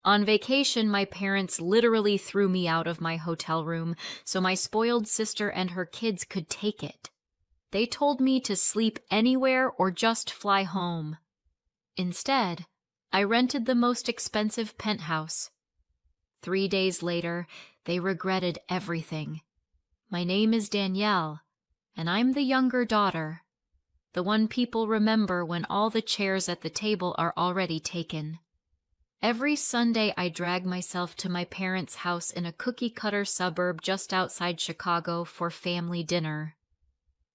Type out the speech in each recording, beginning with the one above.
On vacation, my parents literally threw me out of my hotel room so my spoiled sister and her kids could take it. They told me to sleep anywhere or just fly home. Instead, I rented the most expensive penthouse. 3 days later, they regretted everything. My name is Danielle, and I'm the younger daughter, the one people remember when all the chairs at the table are already taken. Every Sunday I drag myself to my parents' house in a cookie-cutter suburb just outside Chicago for family dinner.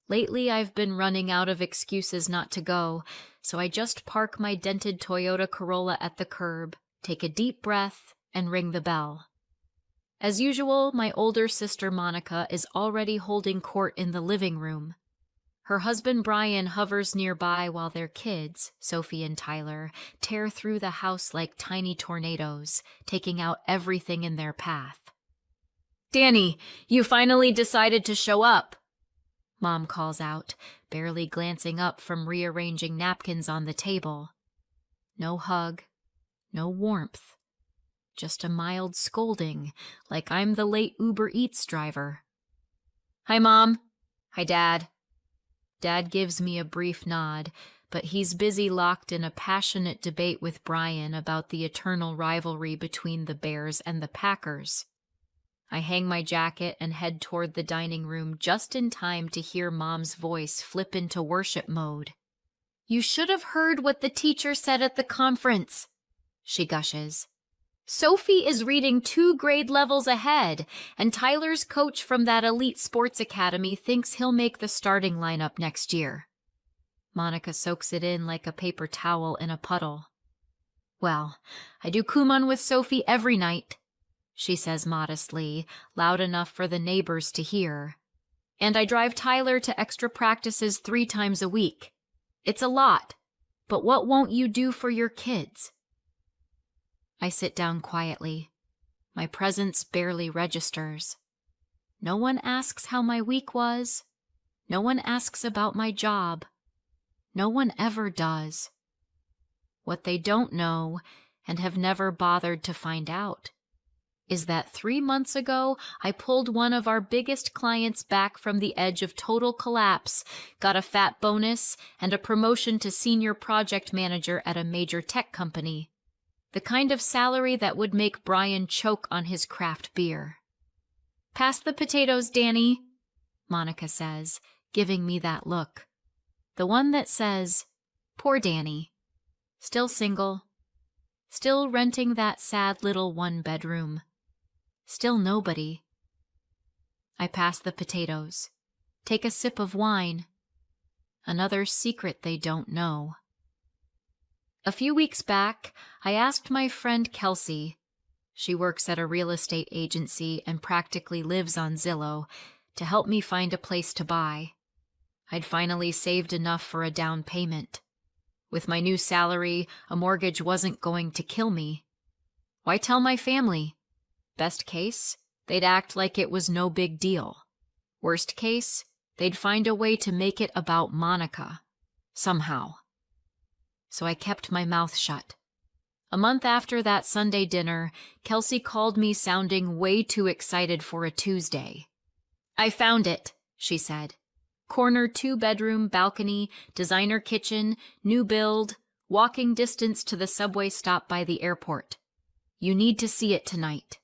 Lately I've been running out of excuses not to go, so I just park my dented Toyota Corolla at the curb, take a deep breath, and ring the bell. As usual, my older sister Monica is already holding court in the living room. Her husband Brian hovers nearby while their kids, Sophie and Tyler, tear through the house like tiny tornadoes, taking out everything in their path. "Danny, you finally decided to show up," Mom calls out, barely glancing up from rearranging napkins on the table. No hug, no warmth, just a mild scolding, like I'm the late Uber Eats driver. "Hi, Mom." "Hi, Dad." Dad gives me a brief nod, but he's busy locked in a passionate debate with Brian about the eternal rivalry between the Bears and the Packers. I hang my jacket and head toward the dining room just in time to hear Mom's voice flip into worship mode. "You should have heard what the teacher said at the conference," she gushes. "Sophie is reading 2 grade levels ahead, and Tyler's coach from that elite sports academy thinks he'll make the starting lineup next year." Monica soaks it in like a paper towel in a puddle. "Well, I do Kumon with Sophie every night," she says modestly, loud enough for the neighbors to hear. "And I drive Tyler to extra practices 3 times a week. It's a lot, but what won't you do for your kids?" I sit down quietly. My presence barely registers. No one asks how my week was. No one asks about my job. No one ever does. What they don't know, and have never bothered to find out, is that 3 months ago I pulled one of our biggest clients back from the edge of total collapse, got a fat bonus, and a promotion to senior project manager at a major tech company. The kind of salary that would make Brian choke on his craft beer. "Pass the potatoes, Danny," Monica says, giving me that look. The one that says, "Poor Danny. Still single. Still renting that sad little 1-bedroom. Still nobody." I pass the potatoes. Take a sip of wine. Another secret they don't know. A few weeks back, I asked my friend Kelsey, she works at a real estate agency and practically lives on Zillow, to help me find a place to buy. I'd finally saved enough for a down payment. With my new salary, a mortgage wasn't going to kill me. Why tell my family? Best case, they'd act like it was no big deal. Worst case, they'd find a way to make it about Monica. Somehow. So I kept my mouth shut. A month after that Sunday dinner, Kelsey called me sounding way too excited for a Tuesday. "I found it," she said. "Corner 2-bedroom, balcony, designer kitchen, new build, walking distance to the subway stop by the airport. You need to see it tonight."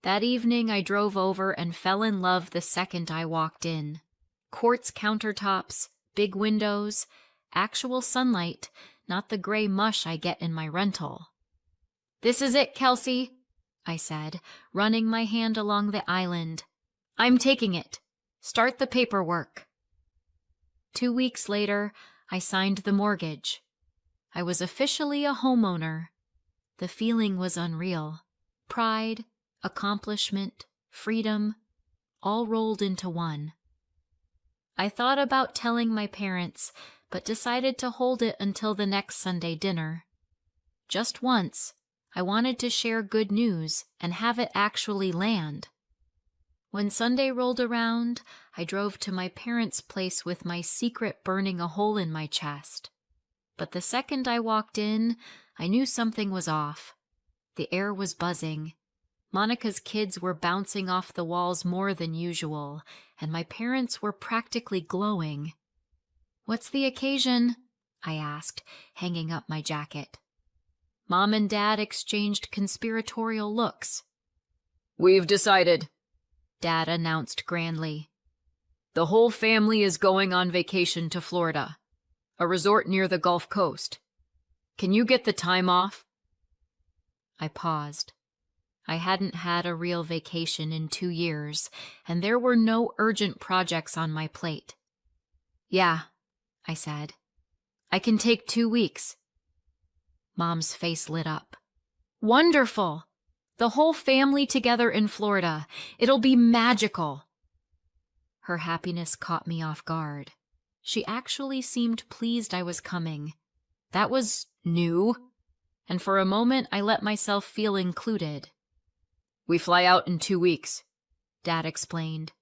That evening I drove over and fell in love the second I walked in. Quartz countertops, big windows, actual sunlight, not the gray mush I get in my rental. "This is it, Kelsey," I said, running my hand along the island. "I'm taking it. Start the paperwork." 2 weeks later, I signed the mortgage. I was officially a homeowner. The feeling was unreal. Pride, accomplishment, freedom, all rolled into one. I thought about telling my parents, but decided to hold it until the next Sunday dinner. Just once, I wanted to share good news and have it actually land. When Sunday rolled around, I drove to my parents' place with my secret burning a hole in my chest. But the second I walked in, I knew something was off. The air was buzzing. Monica's kids were bouncing off the walls more than usual, and my parents were practically glowing. "What's the occasion?" I asked, hanging up my jacket. Mom and Dad exchanged conspiratorial looks. "We've decided," Dad announced grandly. "The whole family is going on vacation to Florida, a resort near the Gulf Coast. Can you get the time off?" I paused. I hadn't had a real vacation in 2 years, and there were no urgent projects on my plate. "Yeah," I said. "I can take 2 weeks." Mom's face lit up. "Wonderful! The whole family together in Florida. It'll be magical." Her happiness caught me off guard. She actually seemed pleased I was coming. That was new, and for a moment I let myself feel included. "We fly out in 2 weeks," Dad explained.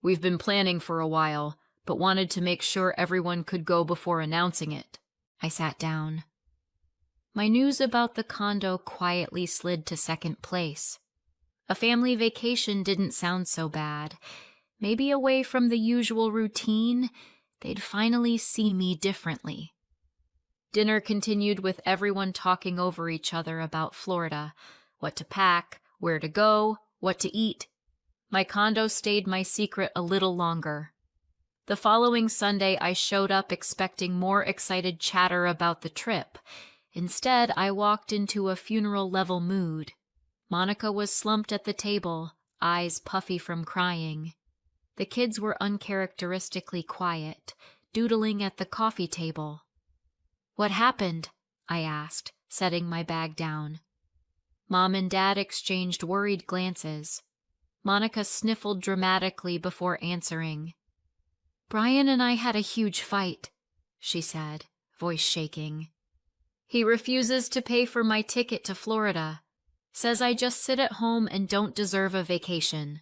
"We've been planning for a while, but wanted to make sure everyone could go before announcing it." I sat down. My news about the condo quietly slid to second place. A family vacation didn't sound so bad. Maybe away from the usual routine, they'd finally see me differently. Dinner continued with everyone talking over each other about Florida, what to pack, where to go, what to eat. My condo stayed my secret a little longer. The following Sunday, I showed up expecting more excited chatter about the trip. Instead, I walked into a funeral-level mood. Monica was slumped at the table, eyes puffy from crying. The kids were uncharacteristically quiet, doodling at the coffee table. "What happened?" I asked, setting my bag down. Mom and Dad exchanged worried glances. Monica sniffled dramatically before answering. "Brian and I had a huge fight," she said, voice shaking. "He refuses to pay for my ticket to Florida. Says I just sit at home and don't deserve a vacation."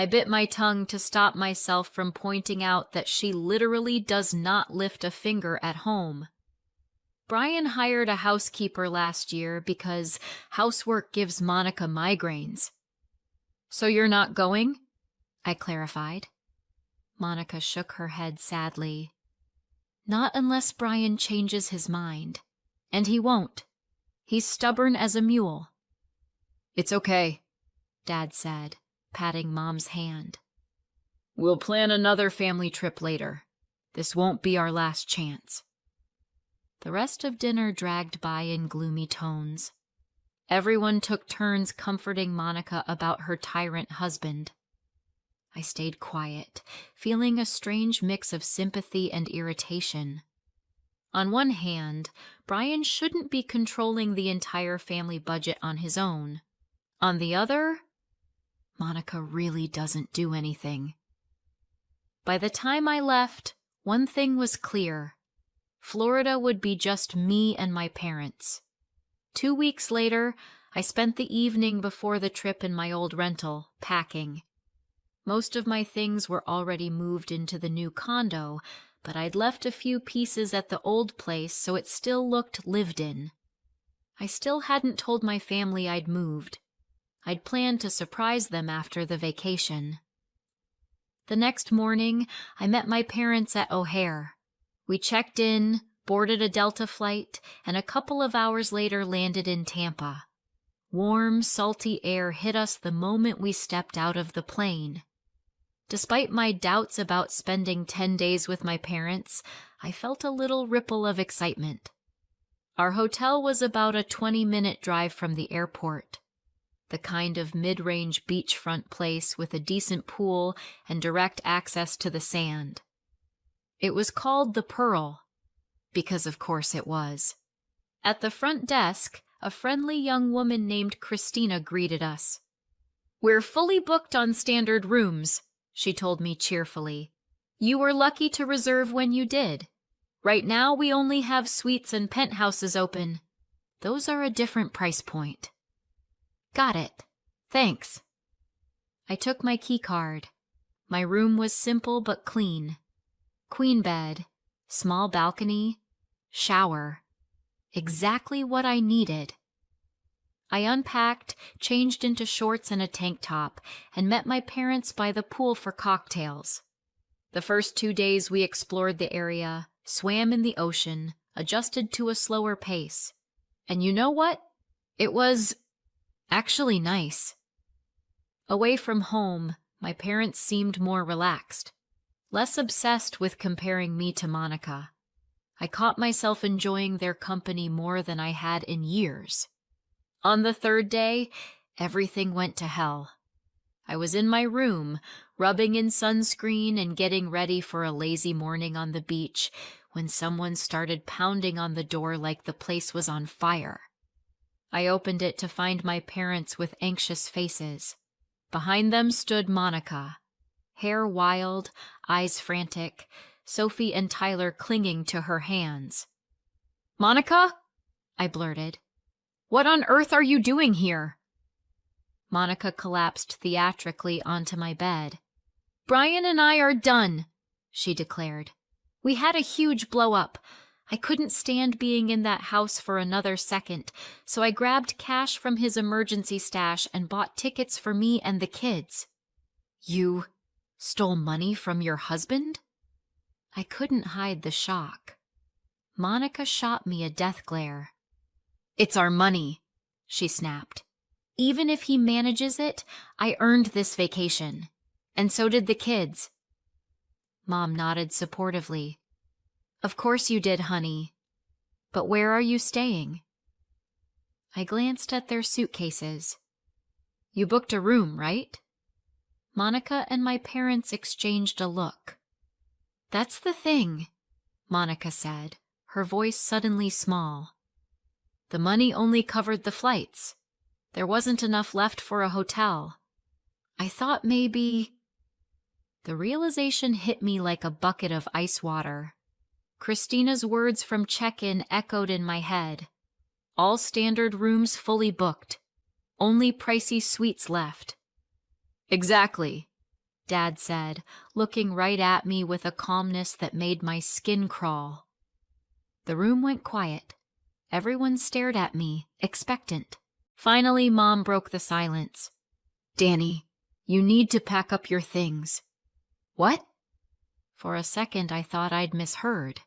I bit my tongue to stop myself from pointing out that she literally does not lift a finger at home. Brian hired a housekeeper last year because housework gives Monica migraines. "So you're not going?" I clarified. Monica shook her head sadly. "Not unless Brian changes his mind. And he won't. He's stubborn as a mule." "It's okay," Dad said, patting Mom's hand. "We'll plan another family trip later. This won't be our last chance." The rest of dinner dragged by in gloomy tones. Everyone took turns comforting Monica about her tyrant husband. I stayed quiet, feeling a strange mix of sympathy and irritation. On one hand, Brian shouldn't be controlling the entire family budget on his own. On the other, Monica really doesn't do anything. By the time I left, one thing was clear. Florida would be just me and my parents. 2 weeks later, I spent the evening before the trip in my old rental, packing. Most of my things were already moved into the new condo, but I'd left a few pieces at the old place so it still looked lived in. I still hadn't told my family I'd moved. I'd planned to surprise them after the vacation. The next morning, I met my parents at O'Hare. We checked in, boarded a Delta flight, and a couple of hours later landed in Tampa. Warm, salty air hit us the moment we stepped out of the plane. Despite my doubts about spending 10 days with my parents, I felt a little ripple of excitement. Our hotel was about a 20-minute drive from the airport, the kind of mid-range beachfront place with a decent pool and direct access to the sand. It was called the Pearl, because of course it was. At the front desk, a friendly young woman named Christina greeted us. "We're fully booked on standard rooms," she told me cheerfully. "You were lucky to reserve when you did. Right now we only have suites and penthouses open. Those are a different price point." "Got it. Thanks." I took my key card. My room was simple but clean. Queen bed, small balcony, shower. Exactly what I needed. I unpacked, changed into shorts and a tank top, and met my parents by the pool for cocktails. The first 2 days we explored the area, swam in the ocean, adjusted to a slower pace. And you know what? It was actually nice. Away from home, my parents seemed more relaxed, less obsessed with comparing me to Monica. I caught myself enjoying their company more than I had in years. On the 3rd day, everything went to hell. I was in my room, rubbing in sunscreen and getting ready for a lazy morning on the beach, when someone started pounding on the door like the place was on fire. I opened it to find my parents with anxious faces. Behind them stood Monica, hair wild, eyes frantic, Sophie and Tyler clinging to her hands. "Monica?" I blurted. "What on earth are you doing here?" Monica collapsed theatrically onto my bed. "Brian and I are done," she declared. "We had a huge blow-up. I couldn't stand being in that house for another second, so I grabbed cash from his emergency stash and bought tickets for me and the kids." "You stole money from your husband?" I couldn't hide the shock. Monica shot me a death glare. "It's our money," she snapped. "Even if he manages it, I earned this vacation. And so did the kids." Mom nodded supportively. "Of course you did, honey. But where are you staying?" I glanced at their suitcases. "You booked a room, right?" Monica and my parents exchanged a look. "That's the thing," Monica said, her voice suddenly small. "The money only covered the flights. There wasn't enough left for a hotel. I thought maybe—" The realization hit me like a bucket of ice water. Christina's words from check-in echoed in my head. All standard rooms fully booked. Only pricey suites left. "Exactly," Dad said, looking right at me with a calmness that made my skin crawl. The room went quiet. Everyone stared at me, expectant. Finally, Mom broke the silence. "Danny, you need to pack up your things." "What?" For a second, I thought I'd misheard.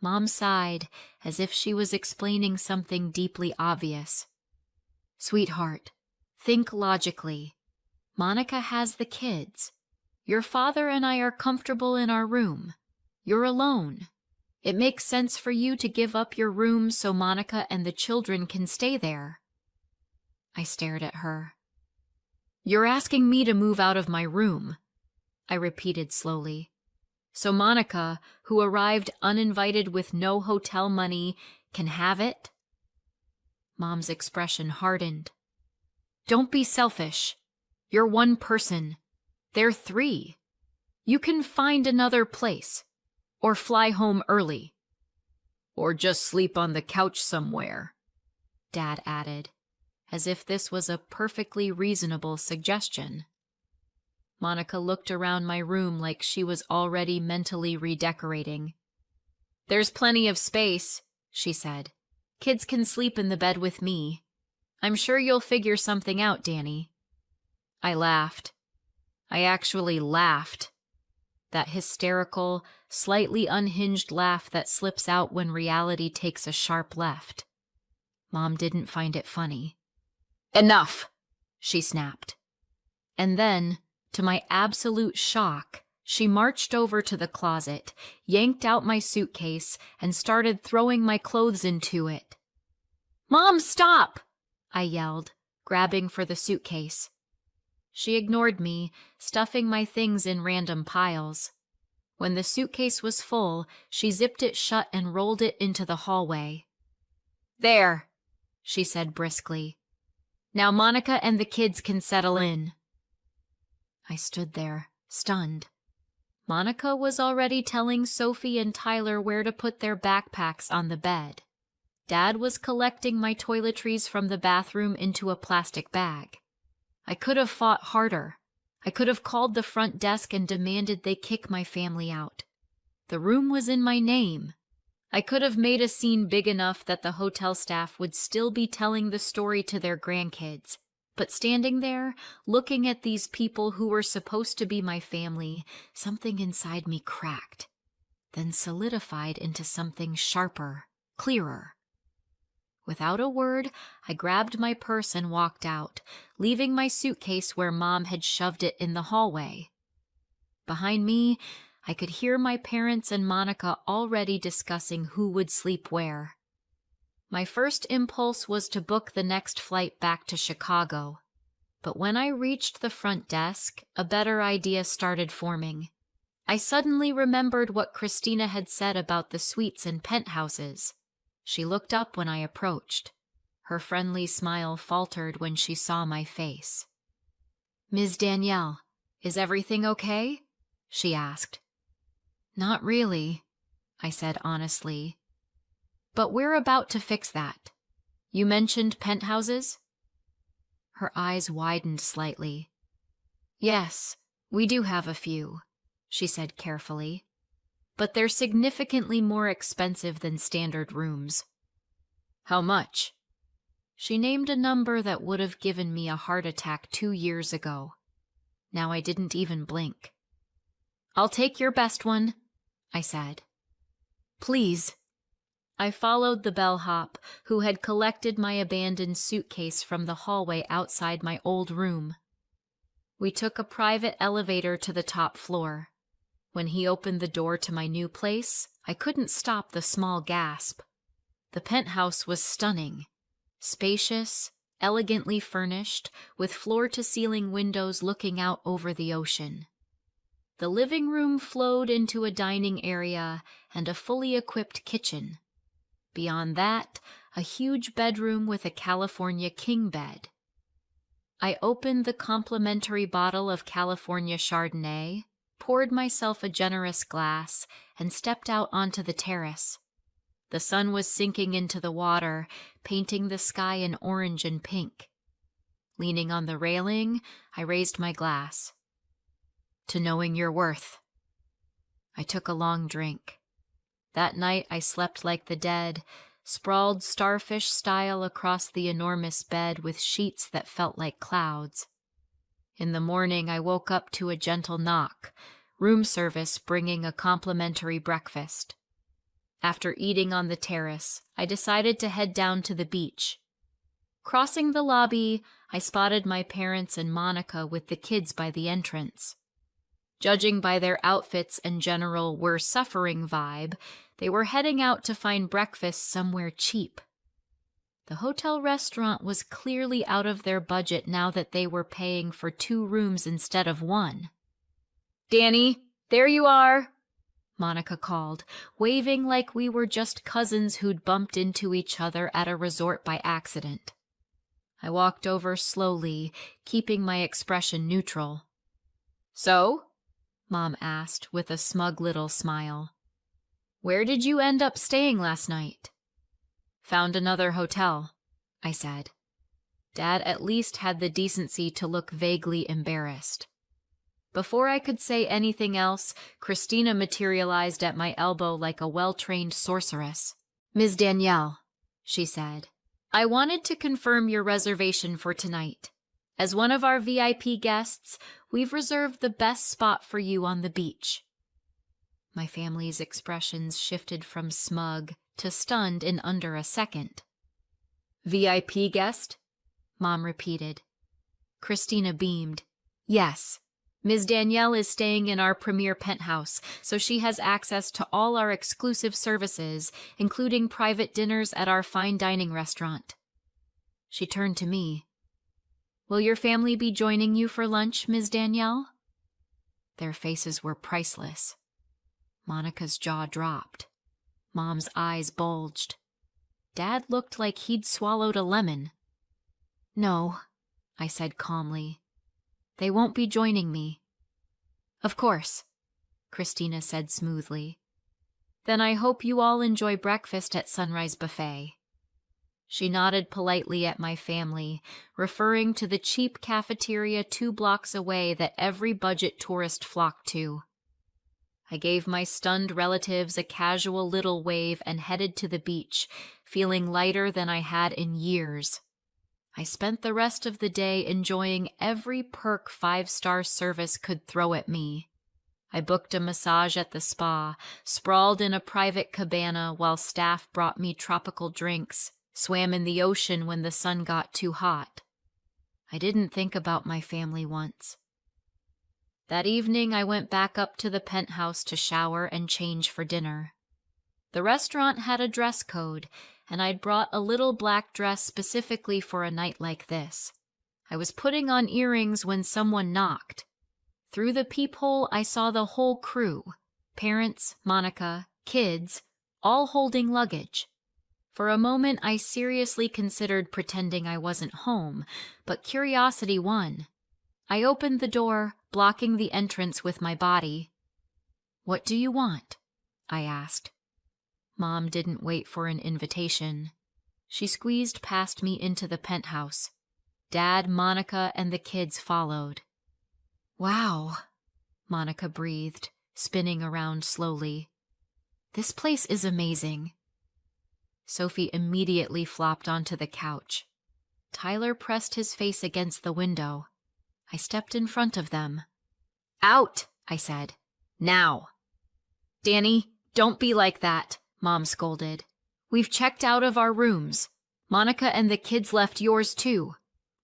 Mom sighed, as if she was explaining something deeply obvious. "Sweetheart, think logically. Monica has the kids. Your father and I are comfortable in our room. You're alone. It makes sense for you to give up your room so Monica and the children can stay there." I stared at her. "You're asking me to move out of my room," I repeated slowly. "So Monica, who arrived uninvited with no hotel money, can have it?" Mom's expression hardened. "Don't be selfish. You're one person. They're 3. You can find another place, or fly home early. Or just sleep on the couch somewhere," Dad added, as if this was a perfectly reasonable suggestion. Monica looked around my room like she was already mentally redecorating. "There's plenty of space," she said. "Kids can sleep in the bed with me. I'm sure you'll figure something out, Danny." I laughed. I actually laughed. That hysterical, slightly unhinged laugh that slips out when reality takes a sharp left. Mom didn't find it funny. "Enough," she snapped. And then, to my absolute shock, she marched over to the closet, yanked out my suitcase, and started throwing my clothes into it. "Mom, stop!" I yelled, grabbing for the suitcase. She ignored me, stuffing my things in random piles. When the suitcase was full, she zipped it shut and rolled it into the hallway. "There," she said briskly. "Now Monica and the kids can settle in." I stood there, stunned. Monica was already telling Sophie and Tyler where to put their backpacks on the bed. Dad was collecting my toiletries from the bathroom into a plastic bag. I could have fought harder. I could have called the front desk and demanded they kick my family out. The room was in my name. I could have made a scene big enough that the hotel staff would still be telling the story to their grandkids. But standing there, looking at these people who were supposed to be my family, something inside me cracked, then solidified into something sharper, clearer. Without a word, I grabbed my purse and walked out, leaving my suitcase where Mom had shoved it in the hallway. Behind me, I could hear my parents and Monica already discussing who would sleep where. My first impulse was to book the next flight back to Chicago, but when I reached the front desk, a better idea started forming. I suddenly remembered what Christina had said about the suites and penthouses. She looked up when I approached. Her friendly smile faltered when she saw my face. "Ms. Danielle, is everything okay?" she asked. "Not really," I said honestly. "But we're about to fix that. You mentioned penthouses?" Her eyes widened slightly. "Yes, we do have a few," she said carefully. "But they're significantly more expensive than standard rooms." "How much?" She named a number that would have given me a heart attack 2 years ago. Now I didn't even blink. "I'll take your best one," I said. "Please." I followed the bellhop, who had collected my abandoned suitcase from the hallway outside my old room. We took a private elevator to the top floor. When he opened the door to my new place, I couldn't stop the small gasp. The penthouse was stunning. Spacious, elegantly furnished, with floor-to-ceiling windows looking out over the ocean. The living room flowed into a dining area and a fully equipped kitchen. Beyond that, a huge bedroom with a California king bed. I opened the complimentary bottle of California Chardonnay, poured myself a generous glass, and stepped out onto the terrace. The sun was sinking into the water, painting the sky in orange and pink. Leaning on the railing, I raised my glass. "To knowing your worth." I took a long drink. That night I slept like the dead, sprawled starfish style across the enormous bed with sheets that felt like clouds. In the morning I woke up to a gentle knock, room service bringing a complimentary breakfast. After eating on the terrace, I decided to head down to the beach. Crossing the lobby, I spotted my parents and Monica with the kids by the entrance. Judging by their outfits and general "we're suffering" vibe, they were heading out to find breakfast somewhere cheap. The hotel restaurant was clearly out of their budget now that they were paying for 2 rooms instead of 1. "Danny, there you are," Monica called, waving like we were just cousins who'd bumped into each other at a resort by accident. I walked over slowly, keeping my expression neutral. "So?" Mom asked with a smug little smile. "Where did you end up staying last night?" "Found another hotel," I said. Dad at least had the decency to look vaguely embarrassed. Before I could say anything else, Christina materialized at my elbow like a well-trained sorceress. "Ms. Danielle," she said, "I wanted to confirm your reservation for tonight. As one of our VIP guests, we've reserved the best spot for you on the beach." My family's expressions shifted from smug to stunned in under a second. "VIP guest?" Mom repeated. Christina beamed. "Yes. Ms. Danielle is staying in our premier penthouse, so she has access to all our exclusive services, including private dinners at our fine dining restaurant." She turned to me. "Will your family be joining you for lunch, Ms. Danielle?" Their faces were priceless. Monica's jaw dropped. Mom's eyes bulged. Dad looked like he'd swallowed a lemon. "No," I said calmly. "They won't be joining me." "Of course," Christina said smoothly. "Then I hope you all enjoy breakfast at Sunrise Buffet." She nodded politely at my family, referring to the cheap cafeteria 2 blocks away that every budget tourist flocked to. I gave my stunned relatives a casual little wave and headed to the beach, feeling lighter than I had in years. I spent the rest of the day enjoying every perk 5-star service could throw at me. I booked a massage at the spa, sprawled in a private cabana while staff brought me tropical drinks, swam in the ocean when the sun got too hot. I didn't think about my family once. That evening, I went back up to the penthouse to shower and change for dinner. The restaurant had a dress code, and I'd brought a little black dress specifically for a night like this. I was putting on earrings when someone knocked. Through the peephole, I saw the whole crew, parents, Monica, kids, all holding luggage. For a moment, I seriously considered pretending I wasn't home, but curiosity won. I opened the door, blocking the entrance with my body. "What do you want?" I asked. Mom didn't wait for an invitation. She squeezed past me into the penthouse. Dad, Monica, and the kids followed. "Wow," Monica breathed, spinning around slowly. "This place is amazing." Sophie immediately flopped onto the couch. Tyler pressed his face against the window. I stepped in front of them. "Out," I said. "Now." "Danny, don't be like that," Mom scolded. "We've checked out of our rooms. Monica and the kids left yours too.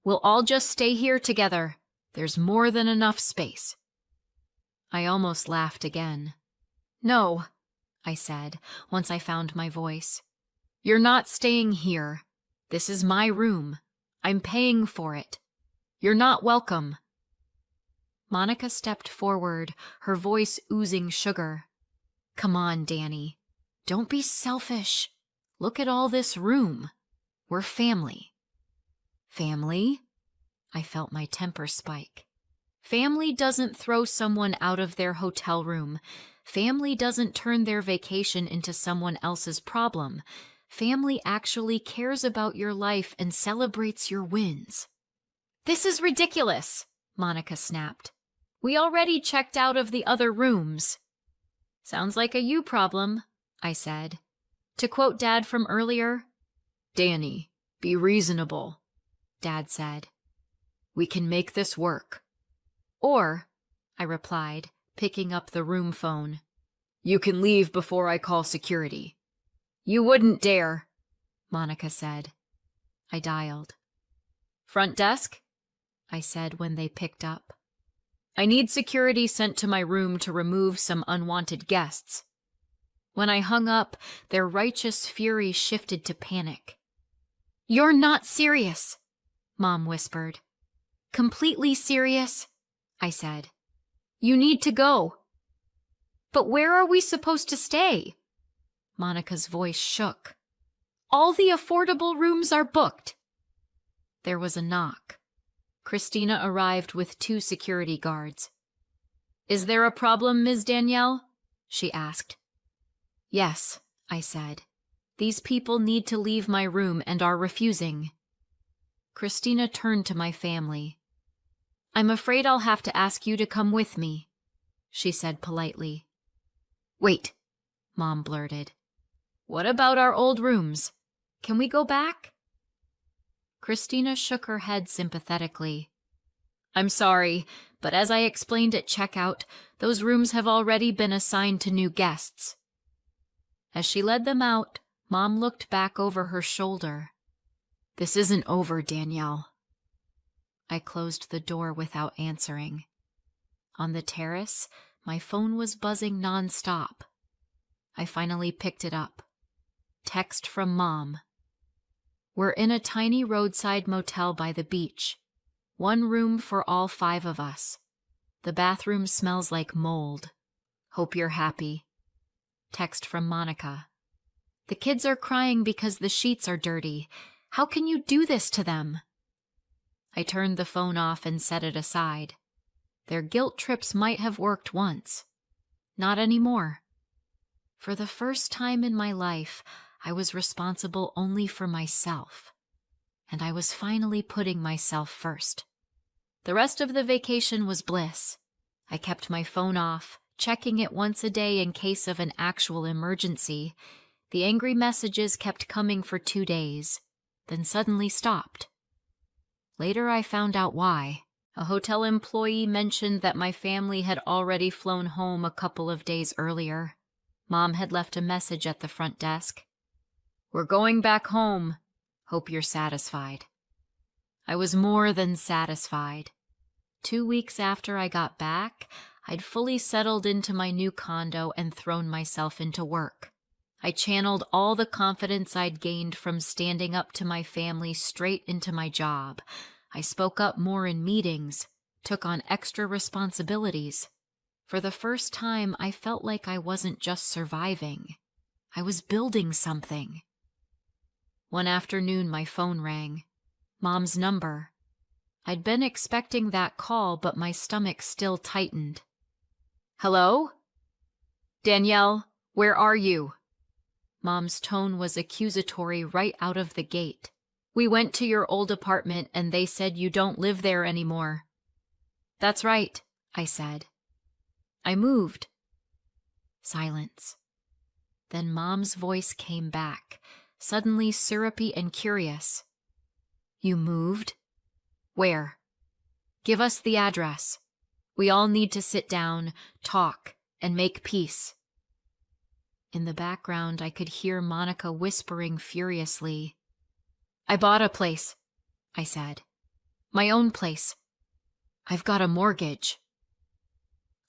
We'll all just stay here together. There's more than enough space." I almost laughed again. "No," I said, once I found my voice. "You're not staying here. This is my room. I'm paying for it. You're not welcome." Monica stepped forward, her voice oozing sugar. "Come on, Danny. Don't be selfish. Look at all this room. We're family." "Family?" I felt my temper spike. Family doesn't throw someone out of their hotel room. Family doesn't turn their vacation into someone else's problem. Family actually cares about your life and celebrates your wins. "This is ridiculous," Monica snapped. "We already checked out of the other rooms." "Sounds like a you problem," I said. To quote Dad from earlier, "Danny, be reasonable," Dad said. "We can make this work." Or, I replied, picking up the room phone, "You can leave before I call security." "You wouldn't dare," Monica said. I dialed. "Front desk?" I said when they picked up. "I need security sent to my room to remove some unwanted guests." When I hung up, their righteous fury shifted to panic. "You're not serious," Mom whispered. "Completely serious," I said. "You need to go." "But where are we supposed to stay?" Monica's voice shook. "All the affordable rooms are booked." There was a knock. Christina arrived with 2 security guards. "Is there a problem, Ms. Danielle?" she asked. "Yes," I said. "These people need to leave my room and are refusing." Christina turned to my family. "I'm afraid I'll have to ask you to come with me," she said politely. "Wait," Mom blurted. "What about our old rooms? Can we go back?" Christina shook her head sympathetically. "I'm sorry, but as I explained at checkout, those rooms have already been assigned to new guests." As she led them out, Mom looked back over her shoulder. "This isn't over, Danielle." I closed the door without answering. On the terrace, my phone was buzzing nonstop. I finally picked it up. Text from Mom. "We're in a tiny roadside motel by the beach. 1 room for all 5 of us. The bathroom smells like mold. Hope you're happy." Text from Monica. "The kids are crying because the sheets are dirty. How can you do this to them?" I turned the phone off and set it aside. Their guilt trips might have worked once. Not anymore. For the first time in my life, I was responsible only for myself. And I was finally putting myself first. The rest of the vacation was bliss. I kept my phone off, checking it once a day in case of an actual emergency. The angry messages kept coming for 2 days, then suddenly stopped. Later I found out why. A hotel employee mentioned that my family had already flown home a couple of days earlier. Mom had left a message at the front desk. "We're going back home. Hope you're satisfied." I was more than satisfied. 2 weeks after I got back, I'd fully settled into my new condo and thrown myself into work. I channeled all the confidence I'd gained from standing up to my family straight into my job. I spoke up more in meetings, took on extra responsibilities. For the first time, I felt like I wasn't just surviving. I was building something. One afternoon, my phone rang. Mom's number. I'd been expecting that call, but my stomach still tightened. "Hello? Danielle, where are you?" Mom's tone was accusatory right out of the gate. "We went to your old apartment and they said you don't live there anymore." "That's right," I said. "I moved." Silence. Then Mom's voice came back, suddenly syrupy and curious. "You moved? Where? Give us the address. We all need to sit down, talk, and make peace." In the background, I could hear Monica whispering furiously. "I bought a place," I said. "My own place. I've got a mortgage."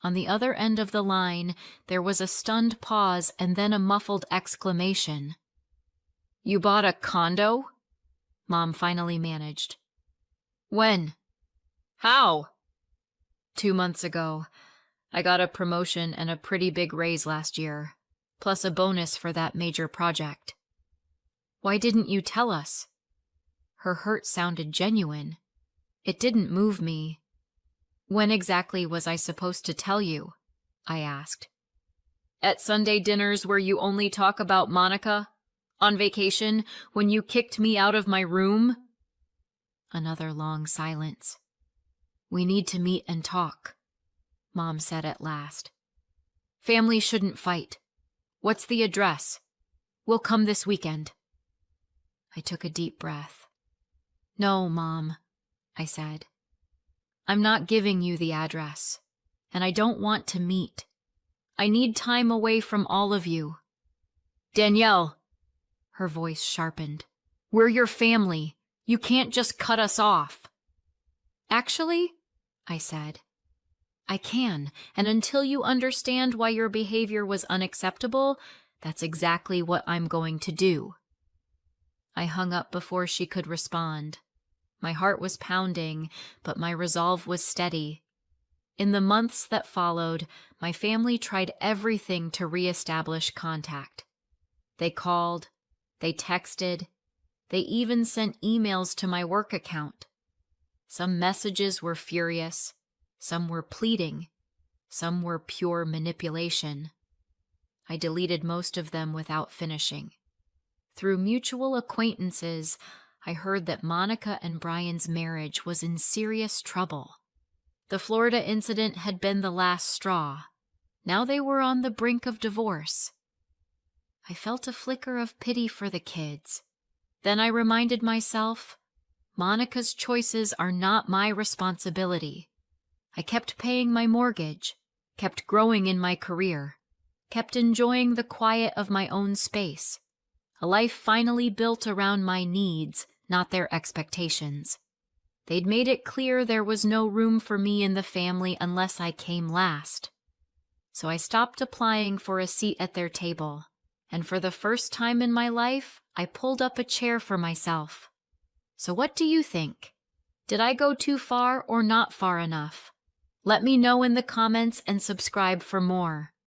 On the other end of the line, there was a stunned pause and then a muffled exclamation. "You bought a condo?" Mom finally managed. "When? How?" 2 months ago. I got a promotion and a pretty big raise last year, plus a bonus for that major project." "Why didn't you tell us?" Her hurt sounded genuine. It didn't move me. "When exactly was I supposed to tell you?" I asked. "At Sunday dinners where you only talk about Monica? On vacation, when you kicked me out of my room?" Another long silence. "We need to meet and talk," Mom said at last. "Family shouldn't fight. What's the address? We'll come this weekend." I took a deep breath. "No, Mom," I said. "I'm not giving you the address, and I don't want to meet. I need time away from all of you." "Danielle," her voice sharpened, "we're your family. You can't just cut us off." "Actually," I said, "I can, and until you understand why your behavior was unacceptable, that's exactly what I'm going to do." I hung up before she could respond. My heart was pounding, but my resolve was steady. In the months that followed, my family tried everything to reestablish contact. They called, they texted, they even sent emails to my work account. Some messages were furious, some were pleading, some were pure manipulation. I deleted most of them without finishing. Through mutual acquaintances, I heard that Monica and Brian's marriage was in serious trouble. The Florida incident had been the last straw. Now they were on the brink of divorce. I felt a flicker of pity for the kids. Then I reminded myself, Monica's choices are not my responsibility. I kept paying my mortgage, kept growing in my career, kept enjoying the quiet of my own space. A life finally built around my needs, not their expectations. They'd made it clear there was no room for me in the family unless I came last. So I stopped applying for a seat at their table, and for the first time in my life, I pulled up a chair for myself. So what do you think? Did I go too far or not far enough? Let me know in the comments and subscribe for more.